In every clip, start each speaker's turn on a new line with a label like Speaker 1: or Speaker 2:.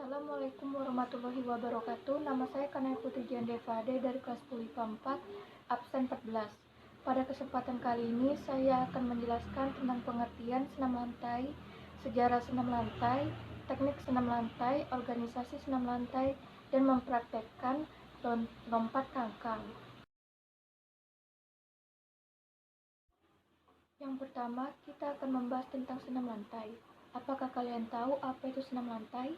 Speaker 1: Assalamualaikum warahmatullahi wabarakatuh. Nama saya Kanaya Putri Jandevade dari kelas 10 IPA 4, absen 14. Pada kesempatan kali ini saya akan menjelaskan tentang pengertian senam lantai, sejarah senam lantai, teknik senam lantai, organisasi senam lantai, dan mempraktekkan lompat kangkang. Yang pertama, kita akan membahas tentang senam lantai. Apakah kalian tahu apa itu senam lantai?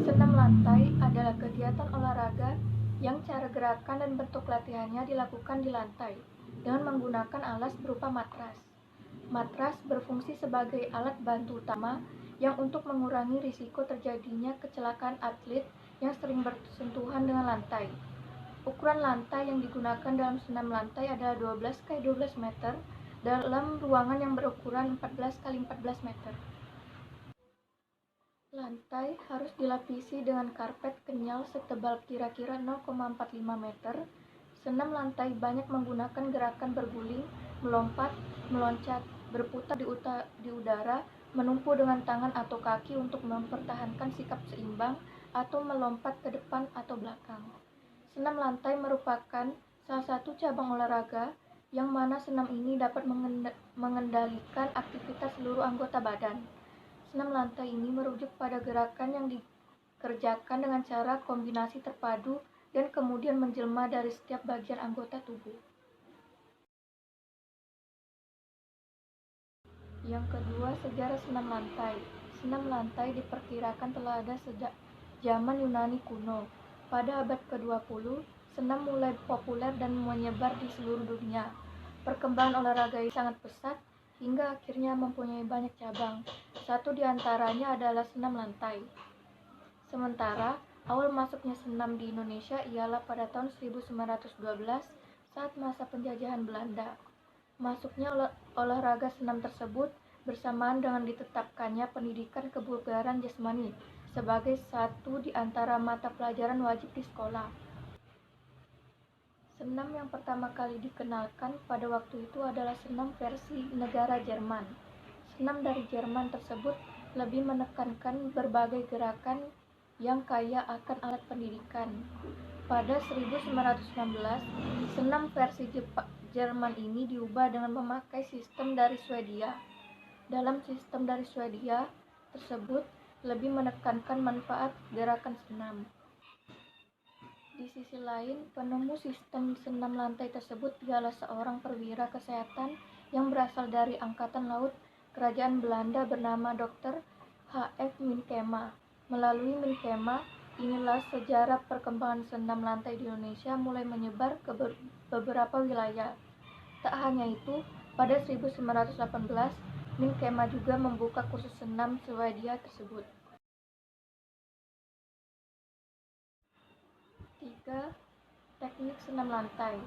Speaker 1: Senam lantai adalah kegiatan olahraga yang cara gerakan dan bentuk latihannya dilakukan di lantai dengan menggunakan alas berupa matras. Matras berfungsi sebagai alat bantu utama yang untuk mengurangi risiko terjadinya kecelakaan atlet yang sering bersentuhan dengan lantai. Ukuran lantai yang digunakan dalam senam lantai adalah 12x12 meter dalam ruangan yang berukuran 14x14 meter. Lantai harus dilapisi dengan karpet kenyal setebal kira-kira 0,45 meter. Senam lantai banyak menggunakan gerakan berguling, melompat, meloncat, berputar di udara, menumpu dengan tangan atau kaki untuk mempertahankan sikap seimbang, atau melompat ke depan atau belakang. Senam lantai merupakan salah satu cabang olahraga yang mana senam ini dapat mengendalikan aktivitas seluruh anggota badan. Senam lantai ini merujuk pada gerakan yang dikerjakan dengan cara kombinasi terpadu dan kemudian menjelma dari setiap bagian anggota tubuh. Yang kedua, sejarah senam lantai. Senam lantai diperkirakan telah ada sejak zaman Yunani kuno. Pada abad ke-20, senam mulai populer dan menyebar di seluruh dunia. Perkembangan olahraga ini sangat pesat hingga akhirnya mempunyai banyak cabang. Satu di antaranya adalah senam lantai. Sementara, awal masuknya senam di Indonesia ialah pada tahun 1912 saat masa penjajahan Belanda. Masuknya olahraga senam tersebut bersamaan dengan ditetapkannya pendidikan kebugaran jasmani sebagai satu di antara mata pelajaran wajib di sekolah. Senam yang pertama kali dikenalkan pada waktu itu adalah senam versi negara Jerman. Senam dari Jerman tersebut lebih menekankan berbagai gerakan yang kaya akan alat pendidikan. Pada 1916, senam versi Jerman ini diubah dengan memakai sistem dari Swedia. Dalam sistem dari Swedia tersebut lebih menekankan manfaat gerakan senam. Di sisi lain, penemu sistem senam lantai tersebut ialah seorang perwira kesehatan yang berasal dari Angkatan Laut Kerajaan Belanda bernama Dr. H.F. Minkema. Melalui Minkema, inilah sejarah perkembangan senam lantai di Indonesia mulai menyebar ke beberapa wilayah. Tak hanya itu, pada 1918, Minkema juga membuka kursus senam Swedia tersebut. 3. Teknik senam lantai.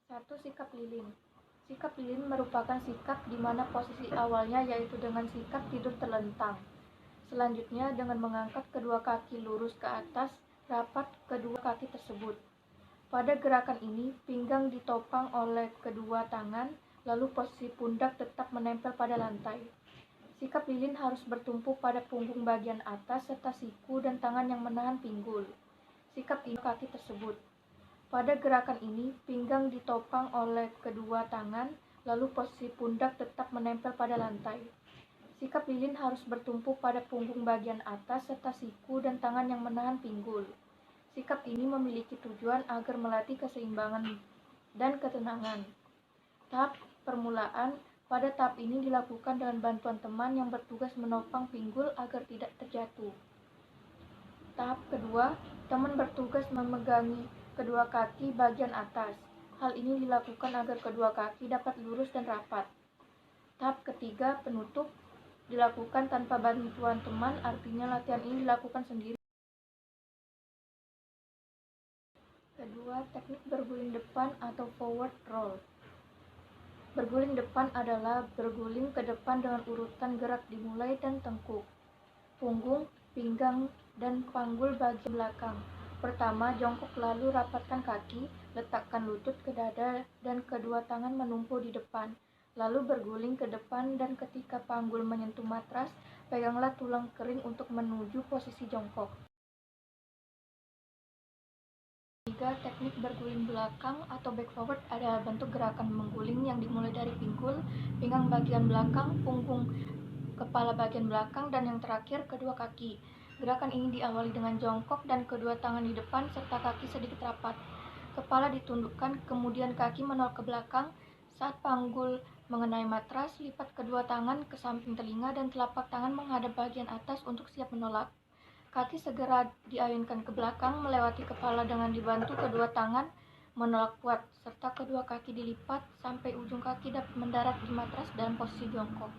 Speaker 1: 1. Sikap lilin. Sikap lilin merupakan sikap di mana posisi awalnya yaitu dengan sikap tidur terlentang. Selanjutnya dengan mengangkat kedua kaki lurus ke atas, rapat kedua kaki tersebut. Pada gerakan ini, pinggang ditopang oleh kedua tangan, lalu posisi pundak tetap menempel pada lantai. Sikap lilin harus bertumpu pada punggung bagian atas serta siku dan tangan yang menahan pinggul. Sikap ini kaki tersebut. Pada gerakan ini, pinggang ditopang oleh kedua tangan, lalu posisi pundak tetap menempel pada lantai. Sikap lilin harus bertumpu pada punggung bagian atas serta siku dan tangan yang menahan pinggul. Sikap ini memiliki tujuan agar melatih keseimbangan dan ketenangan. Tahap permulaan. Pada tahap ini dilakukan dengan bantuan teman yang bertugas menopang pinggul agar tidak terjatuh. Tahap kedua, teman bertugas memegangi kedua kaki bagian atas. Hal ini dilakukan agar kedua kaki dapat lurus dan rapat. Tahap ketiga, penutup, dilakukan tanpa bantuan teman, artinya latihan ini dilakukan sendiri. Kedua, teknik berguling depan atau forward roll. Berguling depan adalah berguling ke depan dengan urutan gerak dimulai dan tengkuk, punggung, pinggang, dan panggul bagian belakang. Pertama, jongkok lalu rapatkan kaki, letakkan lutut ke dada dan kedua tangan menumpu di depan. lalu berguling ke depan, dan ketika panggul menyentuh matras, peganglah tulang kering untuk menuju posisi jongkok. 3. Teknik berguling belakang atau back forward adalah bentuk gerakan mengguling yang dimulai dari pinggul, pinggang bagian belakang, punggung, kepala bagian belakang, dan yang terakhir kedua kaki. Gerakan ini diawali dengan jongkok dan kedua tangan di depan serta kaki sedikit rapat. Kepala ditundukkan, kemudian kaki menoleh ke belakang. Saat panggul mengenai matras, lipat kedua tangan ke samping telinga dan telapak tangan menghadap bagian atas untuk siap menolak. Kaki segera diayunkan ke belakang melewati kepala dengan dibantu kedua tangan menolak kuat, serta kedua kaki dilipat sampai ujung kaki dapat mendarat di matras dalam posisi jongkok.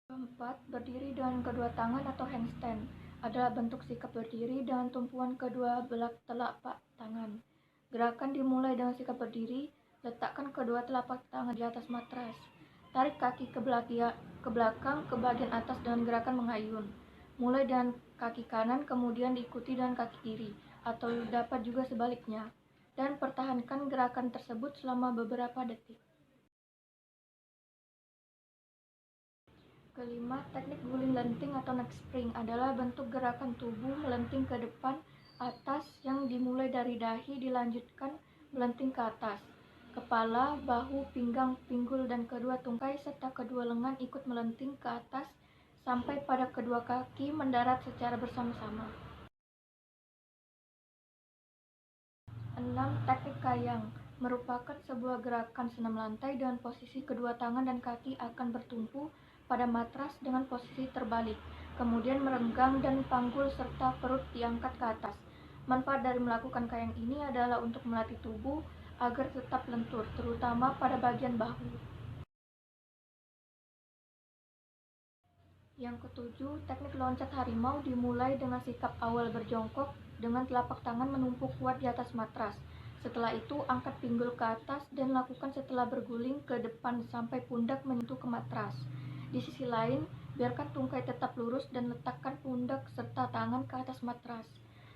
Speaker 1: 4. Berdiri dengan kedua tangan atau handstand adalah bentuk sikap berdiri dengan tumpuan kedua belah telapak tangan. Gerakan dimulai dengan sikap berdiri. Letakkan kedua telapak tangan di atas matras. Tarik kaki ke belakang ke bagian atas dengan gerakan mengayun. Mulai dengan kaki kanan, kemudian diikuti dengan kaki kiri, atau dapat juga sebaliknya. Dan pertahankan gerakan tersebut selama beberapa detik. Kelima, teknik guling lenting atau neck spring adalah bentuk gerakan tubuh melenting ke depan atas yang dimulai dari dahi dilanjutkan melenting ke atas. Kepala, bahu, pinggang, pinggul, dan kedua tungkai serta kedua lengan ikut melenting ke atas sampai pada kedua kaki mendarat secara bersama-sama. 6. Teknik kayang merupakan sebuah gerakan senam lantai dengan posisi kedua tangan dan kaki akan bertumpu pada matras dengan posisi terbalik, kemudian merenggang dan panggul serta perut diangkat ke atas. Manfaat dari melakukan kayang ini adalah untuk melatih tubuh agar tetap lentur, terutama pada bagian bahu. Yang ketujuh, teknik loncat harimau dimulai dengan sikap awal berjongkok dengan telapak tangan menumpuk kuat di atas matras. Setelah itu, angkat pinggul ke atas dan lakukan setelah berguling ke depan sampai pundak menyentuh ke matras. Di sisi lain, biarkan tungkai tetap lurus dan letakkan pundak serta tangan ke atas matras.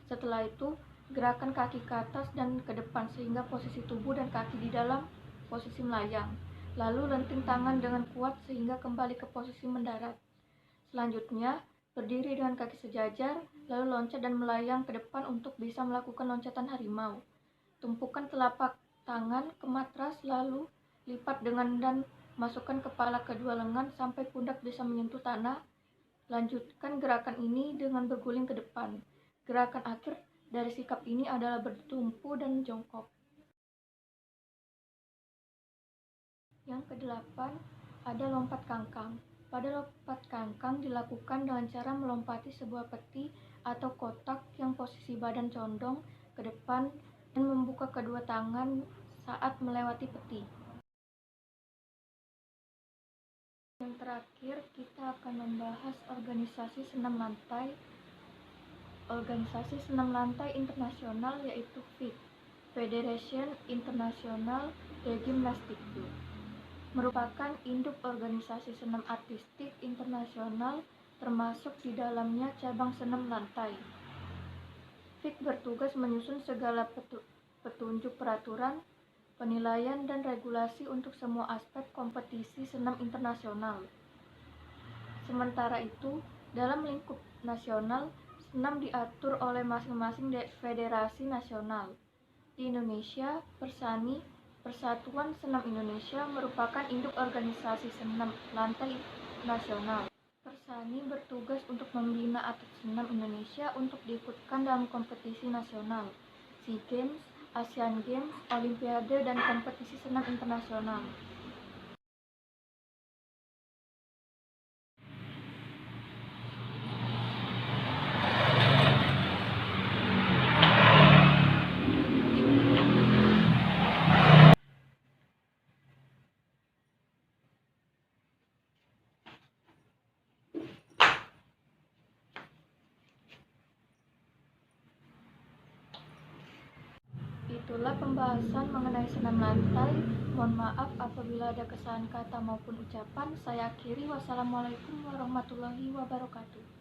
Speaker 1: Setelah itu, gerakan kaki ke atas dan ke depan sehingga posisi tubuh dan kaki di dalam posisi melayang. Lalu lenting tangan dengan kuat sehingga kembali ke posisi mendarat. Selanjutnya, berdiri dengan kaki sejajar, lalu loncat dan melayang ke depan untuk bisa melakukan loncatan harimau. Tumpukan telapak tangan ke matras, lalu lipat dengan dan masukkan kepala kedua lengan sampai pundak bisa menyentuh tanah. Lanjutkan gerakan ini dengan berguling ke depan. Gerakan akhir dari sikap ini adalah bertumpu dan jongkok. Yang kedelapan, ada lompat kangkang. Pada lompat kangkang dilakukan dengan cara melompati sebuah peti atau kotak yang posisi badan condong ke depan dan membuka kedua tangan saat melewati peti. Yang terakhir, kita akan membahas organisasi senam lantai. Organisasi senam lantai internasional yaitu FIG, Federation International de Gymnastique, merupakan induk organisasi senam artistik internasional, termasuk di dalamnya cabang senam lantai. FIG bertugas menyusun segala petunjuk peraturan, penilaian, dan regulasi untuk semua aspek kompetisi senam internasional. Sementara itu, dalam lingkup nasional, senam diatur oleh masing-masing federasi nasional. Di Indonesia, Persatuan Senam Indonesia merupakan induk organisasi senam lantai nasional. Persani bertugas untuk membina atlet senam Indonesia untuk diikutkan dalam kompetisi nasional, SEA Games, Asian Games, Olimpiade, dan kompetisi senam internasional. Itulah pembahasan mengenai senam lantai. Mohon maaf apabila ada kesalahan kata maupun ucapan. Saya akhiri. Wassalamualaikum warahmatullahi wabarakatuh.